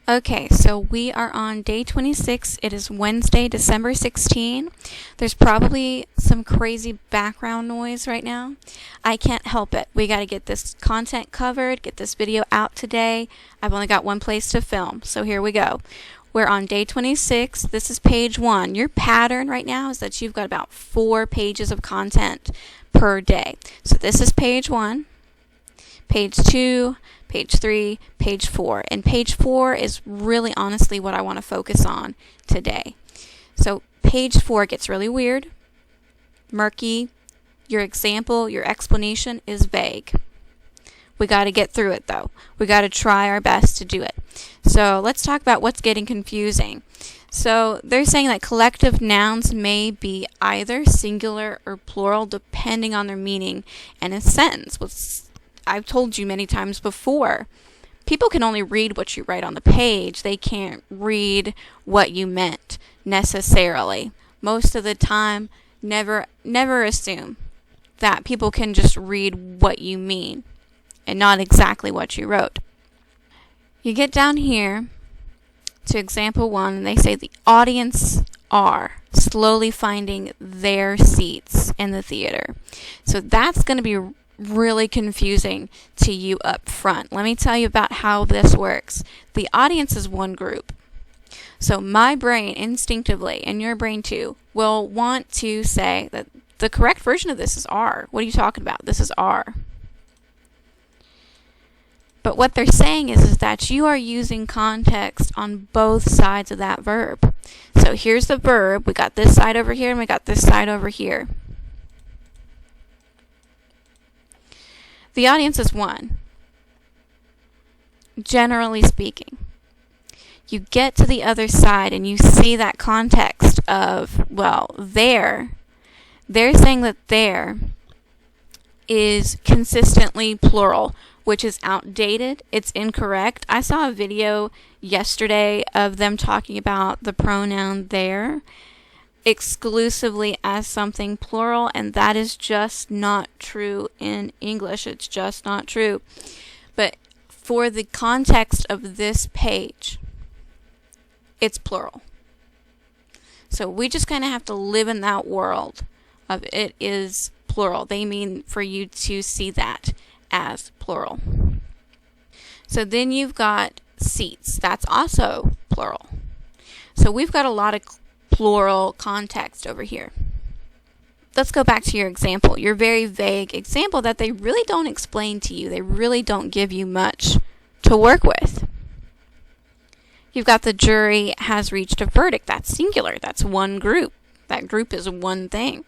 Okay, so we are on day 26. It is Wednesday, December 16. There's probably some crazy background noise right now. I can't help it. We got to get this content covered, get this video out today. I've only got one place to film, so here we go. We're on day 26. This is page 1. Your pattern right now is that you've got about 4 pages of content per day. So this is page 1, page 2, page 3, page 4. And page 4 is really honestly what I want to focus on today. So page 4 gets really weird, murky. Your example, your explanation is vague. We got to get through it though. We got to try our best to do it. So let's talk about what's getting confusing. So they're saying that collective nouns may be either singular or plural depending on their meaning in a sentence. I've told you many times before, people can only read what you write on the page. They can't read what you meant necessarily. Most of the time, never assume that people can just read what you mean and not exactly what you wrote. You get down here to example 1, and they say the audience are slowly finding their seats in the theater. So that's going to be really confusing to you up front. Let me tell you about how this works. The audience is one group. So my brain instinctively, and your brain too, will want to say that the correct version of this is are. What are you talking about? This is are. But what they're saying is that you are using context on both sides of that verb. So here's the verb. We got this side over here and we got this side over here. The audience is one, generally speaking. You get to the other side and you see that context of, well, they're saying that there is consistently plural, which is outdated. It's incorrect. I saw a video yesterday of them talking about the pronoun there exclusively as something plural, and that is just not true in English. It's just not true. But for the context of this page, it's plural. So we just kind of have to live in that world of it is plural. They mean for you to see that as plural. So then you've got seats. That's also plural. So we've got a lot of plural context over here. Let's go back to your example, your very vague example that they really don't explain to you. They really don't give you much to work with. You've got the jury has reached a verdict. That's singular. That's one group. That group is one thing.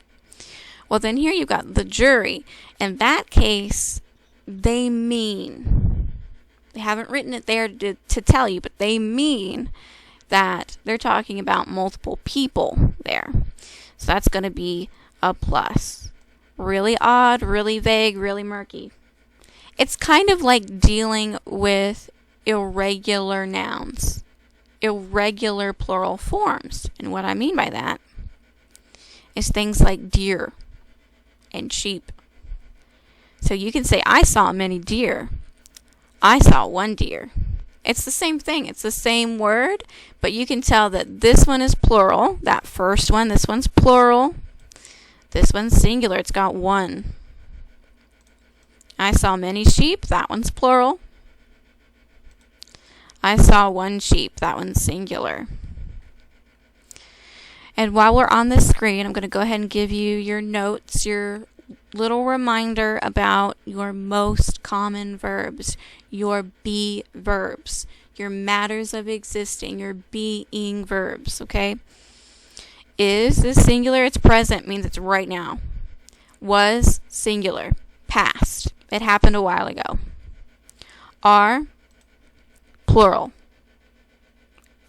Well, then here you've got the jury. In that case, they mean, they haven't written it there to tell you, but they mean that they're talking about multiple people there. So that's going to be a plus. Really odd, really vague, really murky. It's kind of like dealing with irregular nouns, irregular plural forms. And what I mean by that is things like deer and sheep. So you can say, I saw many deer. I saw one deer. It's the same thing. It's the same word, but you can tell that this one is plural. That first one, this one's plural. This one's singular. It's got one. I saw many sheep. That one's plural. I saw one sheep. That one's singular. And while we're on this screen, I'm going to go ahead and give you your notes, your little reminder about your most common verbs, your be verbs, your matters of existing, your being verbs, okay? Is singular, it's present, means it's right now. Was, singular, past, it happened a while ago. Are, plural.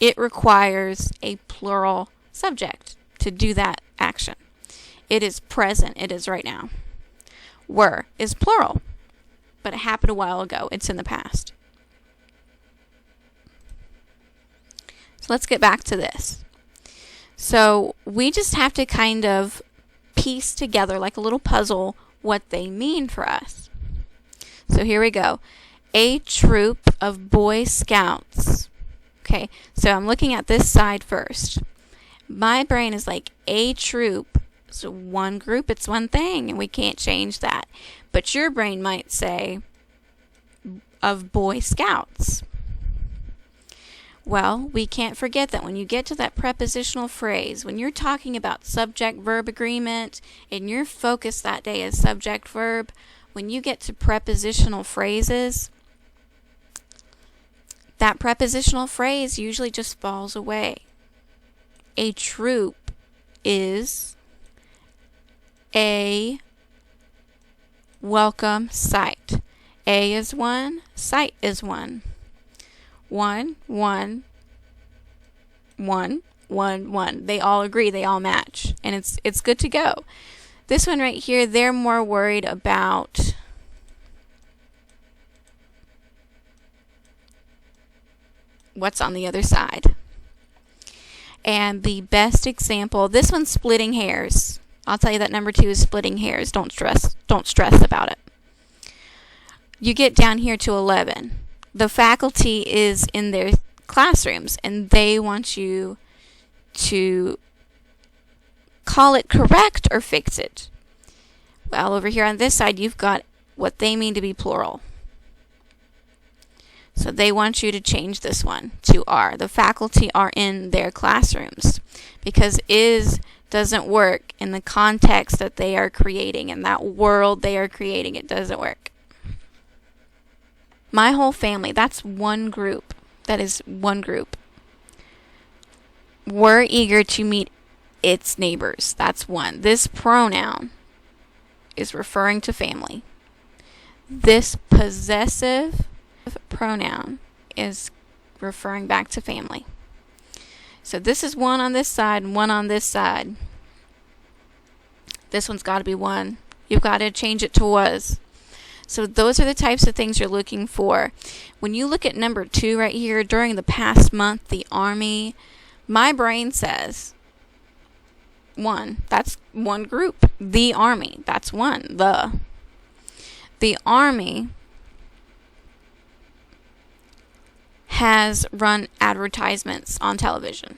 It requires a plural subject to do that action. It is present, it is right now. Were is plural, but it happened a while ago. It's in the past. So let's get back to this. So we just have to kind of piece together like a little puzzle what they mean for us. So here we go. A troop of Boy Scouts Okay, so I'm looking at this side first. My brain is like, a troop, so one group, it's one thing, and we can't change that. But your brain might say, of Boy Scouts. Well, we can't forget that when you get to that prepositional phrase, when you're talking about subject-verb agreement, and your focus that day is subject-verb, when you get to prepositional phrases, that prepositional phrase usually just falls away. A troop is a welcome sight. A is one, sight is one. One, one, one, one, one. They all agree, they all match, and it's good to go. This one right here, they're more worried about what's on the other side. And the best example, this one's splitting hairs. I'll tell you that number 2 is splitting hairs. Don't stress about it. You get down here to 11. The faculty is in their classrooms, and they want you to call it correct or fix it. Well, over here on this side, you've got what they mean to be plural. So they want you to change this one to are. The faculty are in their classrooms, because is doesn't work in the context that they are creating, in that world they are creating. It doesn't work. My whole family, that's one group. That is one group. We're eager to meet its neighbors. That's one. This pronoun is referring to family. This possessive pronoun is referring back to family. So this is one on this side and one on this side. This one's got to be one. You've got to change it to was. So those are the types of things you're looking for. When you look at number 2 right here, during the past month, the Army, my brain says one. That's one group. The Army. That's one. The Army has run advertisements on television.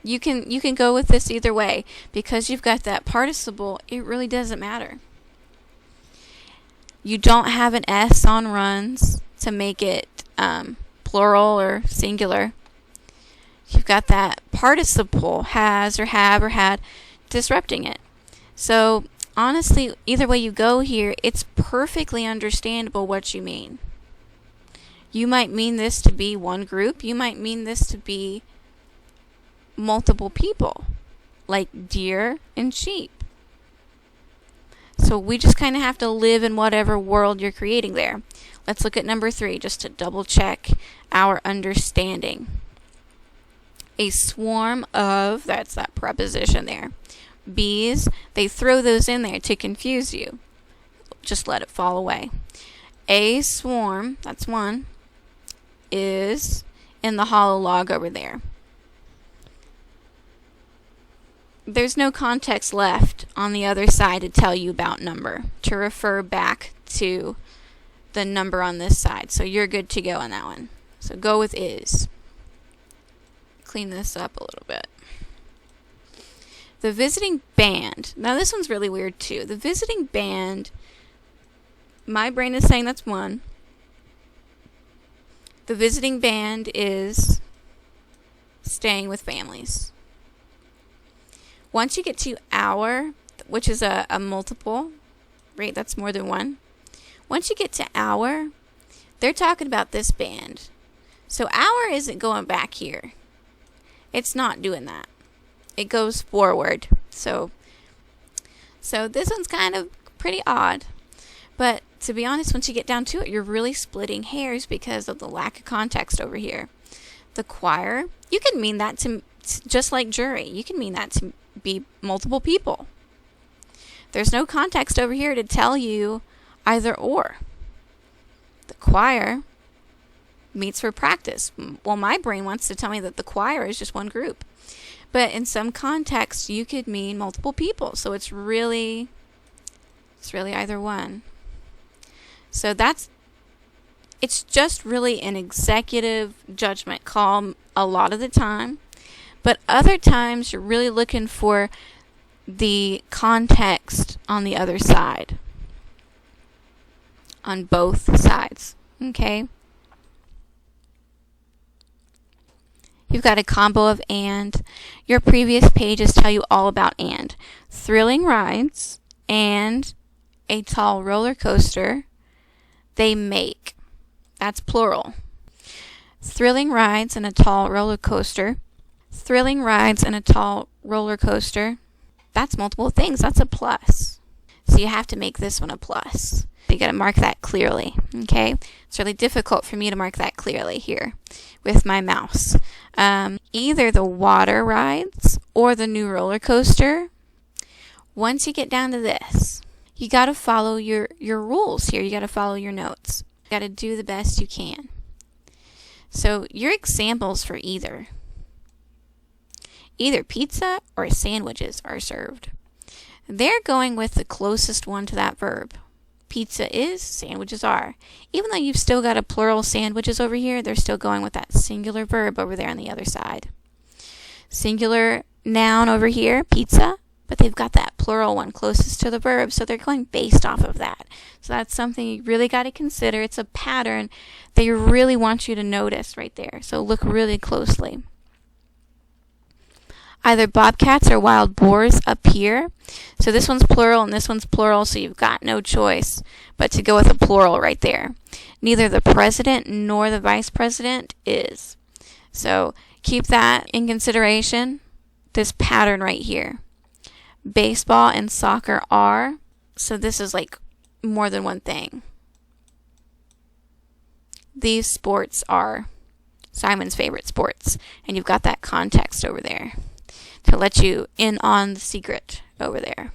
You can go with this either way, because you've got that participle. It really doesn't matter. You don't have an S on runs to make it plural or singular. You've got that participle, has or have or had, disrupting it. So honestly, either way you go here, it's perfectly understandable what you mean. You might mean this to be one group. You might mean this to be multiple people, like deer and sheep. So we just kind of have to live in whatever world you're creating there. Let's look at number 3 just to double check our understanding. A swarm of, that's that preposition there, bees, they throw those in there to confuse you. Just let it fall away. A swarm, that's one, is in the hollow log over there. There's no context left on the other side to tell you about number, to refer back to the number on this side. So you're good to go on that one. So go with is. Clean this up a little bit. The visiting band. Now this one's really weird too. The visiting band, my brain is saying that's one. The visiting band is staying with families. Once you get to our, which is a multiple, right? That's more than one. Once you get to our, they're talking about this band. So our isn't going back here. It's not doing that. It goes forward. So this one's kind of pretty odd. But to be honest, once you get down to it, you're really splitting hairs because of the lack of context over here. The choir, you can mean that to, just like jury, you can mean that to be multiple people. There's no context over here to tell you either or. The choir meets for practice. Well, my brain wants to tell me that the choir is just one group. But in some contexts, you could mean multiple people. So it's really either one. So that's It's just really an executive judgment call a lot of the time, but other times you're really looking for the context on the other side, on both sides, okay? You've got a combo of and. Your previous pages tell you all about and. Thrilling rides and a tall roller coaster they make. That's plural. Thrilling rides and a tall roller coaster. Thrilling rides and a tall roller coaster. That's multiple things. That's a plus. So you have to make this one a plus. You got to mark that clearly, okay? It's really difficult for me to mark that clearly here with my mouse. Either the water rides or the new roller coaster. Once you get down to this, you got to follow your rules here. You got to follow your notes. You got to do the best you can. So your examples for either pizza or sandwiches are served. They're going with the closest one to that verb. Pizza is, sandwiches are. Even though you've still got a plural sandwiches over here, they're still going with that singular verb over there on the other side. Singular noun over here, pizza, but they've got that plural one closest to the verb, so they're going based off of that. So that's something you really got to consider. It's a pattern they really want you to notice right there. So look really closely. Either bobcats or wild boars up here. So this one's plural and this one's plural, so you've got no choice but to go with a plural right there. Neither the president nor the vice president is. So keep that in consideration, this pattern right here. Baseball and soccer are, so this is like more than one thing. These sports are Simon's favorite sports, and you've got that context over there to let you in on the secret over there.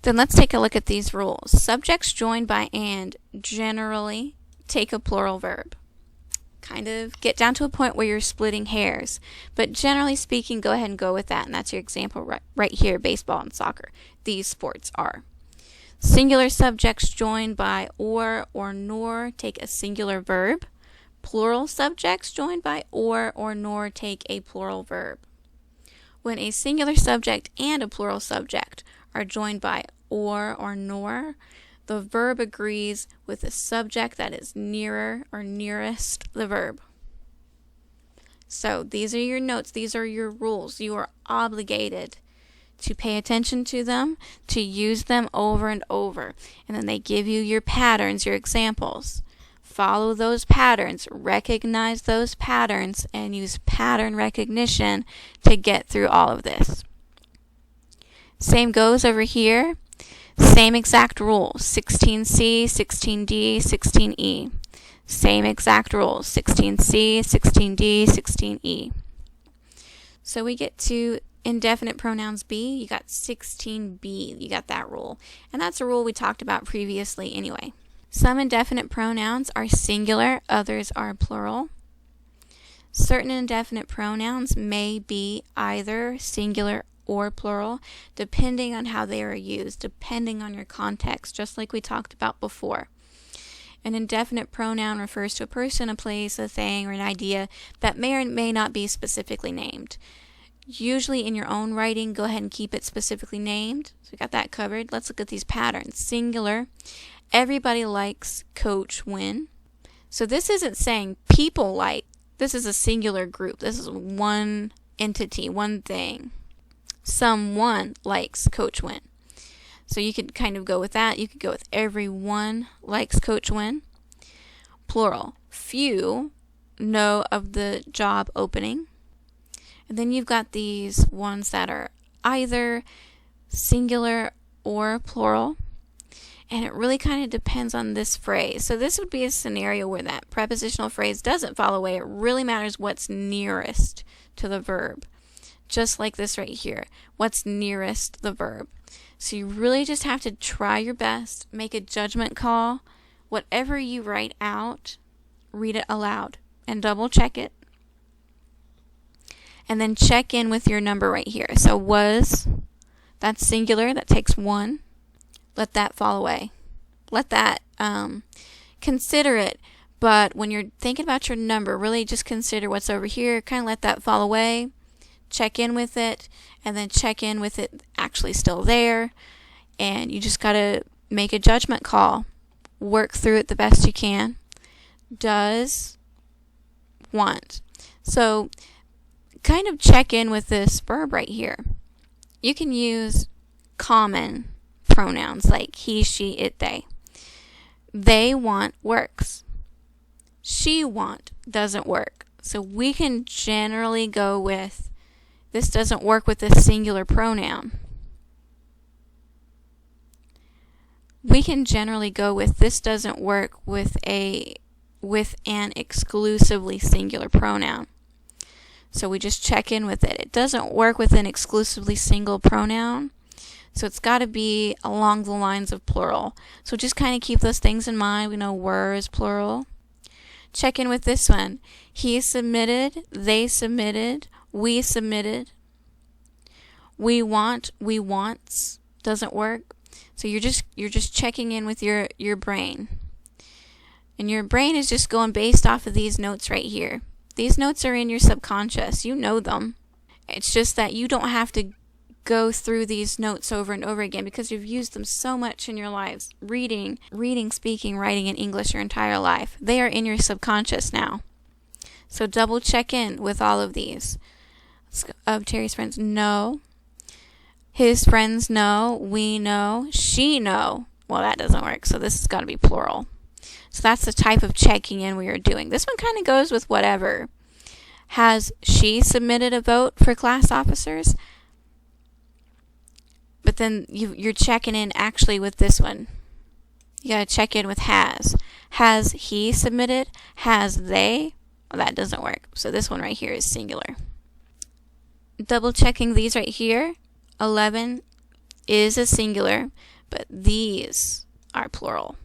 Then let's take a look at these rules. Subjects joined by and generally take a plural verb. Kind of get down to a point where you're splitting hairs, but generally speaking, go ahead and go with that, and that's your example right here, baseball and soccer. These sports are. Singular subjects joined by or nor take a singular verb. Plural subjects joined by or nor take a plural verb. When a singular subject and a plural subject are joined by or nor, the verb agrees with the subject that is nearer or nearest the verb. So these are your notes. These are your rules. You are obligated to pay attention to them, to use them over and over. And then they give you your patterns, your examples. Follow those patterns, recognize those patterns, and use pattern recognition to get through all of this. Same goes over here. Same exact rules, 16C, 16D, 16E. Same exact rules, 16C, 16D, 16E. So we get to Indefinite Pronouns B, you got 16B, you got that rule. And that's a rule we talked about previously anyway. Some indefinite pronouns are singular, others are plural. Certain indefinite pronouns may be either singular or plural, depending on how they are used, depending on your context, just like we talked about before. An indefinite pronoun refers to a person, a place, a thing, or an idea that may or may not be specifically named. Usually in your own writing, go ahead and keep it specifically named. So we got that covered. Let's look at these patterns. Singular. Everybody likes Coach Win. So this isn't saying people like. This is a singular group. This is one entity, one thing. Someone likes Coach Win. So you could kind of go with that. You could go with everyone likes Coach Win. Plural. Few know of the job opening. And then you've got these ones that are either singular or plural. And it really kind of depends on this phrase. So this would be a scenario where that prepositional phrase doesn't fall away. It really matters what's nearest to the verb. Just like this right here. What's nearest the verb. So you really just have to try your best, make a judgment call. Whatever you write out, read it aloud and double check it. And then check in with your number right here. So was, that's singular, that takes one. Let that fall away. Let that consider it. But when you're thinking about your number, really just consider what's over here. Kind of let that fall away. Check in with it, and then check in with it actually still there. And you just got to make a judgment call. Work through it the best you can. Does, want. So kind of check in with this verb right here. You can use common pronouns like he, she, it, they. They want works. She want doesn't work. So we can generally go with this doesn't work with a singular pronoun. We can generally go with this doesn't work with an exclusively singular pronoun. So we just check in with it. It doesn't work with an exclusively single pronoun. So it's got to be along the lines of plural. So just kind of keep those things in mind. We know were is plural. Check in with this one. He submitted, they submitted, we submitted. We want, we wants doesn't work. So you're just checking in with your brain. And your brain is just going based off of these notes right here. These notes are in your subconscious. You know them. It's just that you don't have to go through these notes over and over again because you've used them so much in your lives. Reading, speaking, writing in English your entire life. They are in your subconscious now. So double check in with all of these. Terry's friends know. His friends know. We know. She know. Well, that doesn't work. So this has got to be plural. So that's the type of checking in we are doing. This one kind of goes with whatever. Has she submitted a vote for class officers? But then you're checking in actually with this one. You got to check in with has. Has he submitted? Has they? Well, that doesn't work. So this one right here is singular. Double checking these right here. 11 is a singular, but these are plural.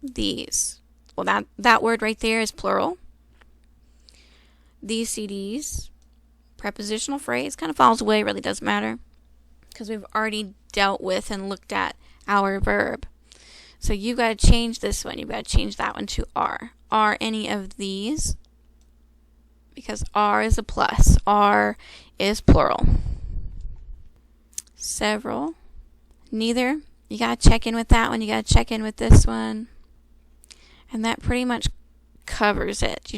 These. Well, that word right there is plural. These CDs, prepositional phrase, kind of falls away, really doesn't matter, because we've already dealt with and looked at our verb. So you got to change this one. You've got to change that one to are. Are any of these? Because are is a plus. Are is plural. Several. Neither. You got to check in with that one. You got to check in with this one. And that pretty much covers it.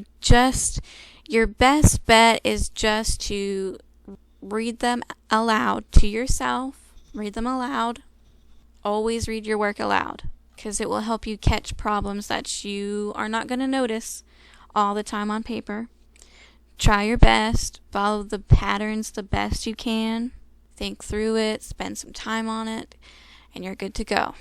Your best bet is just to read them aloud to yourself. Read them aloud. Always read your work aloud, because it will help you catch problems that you are not going to notice all the time on paper. Try your best. Follow the patterns the best you can. Think through it. Spend some time on it. And you're good to go.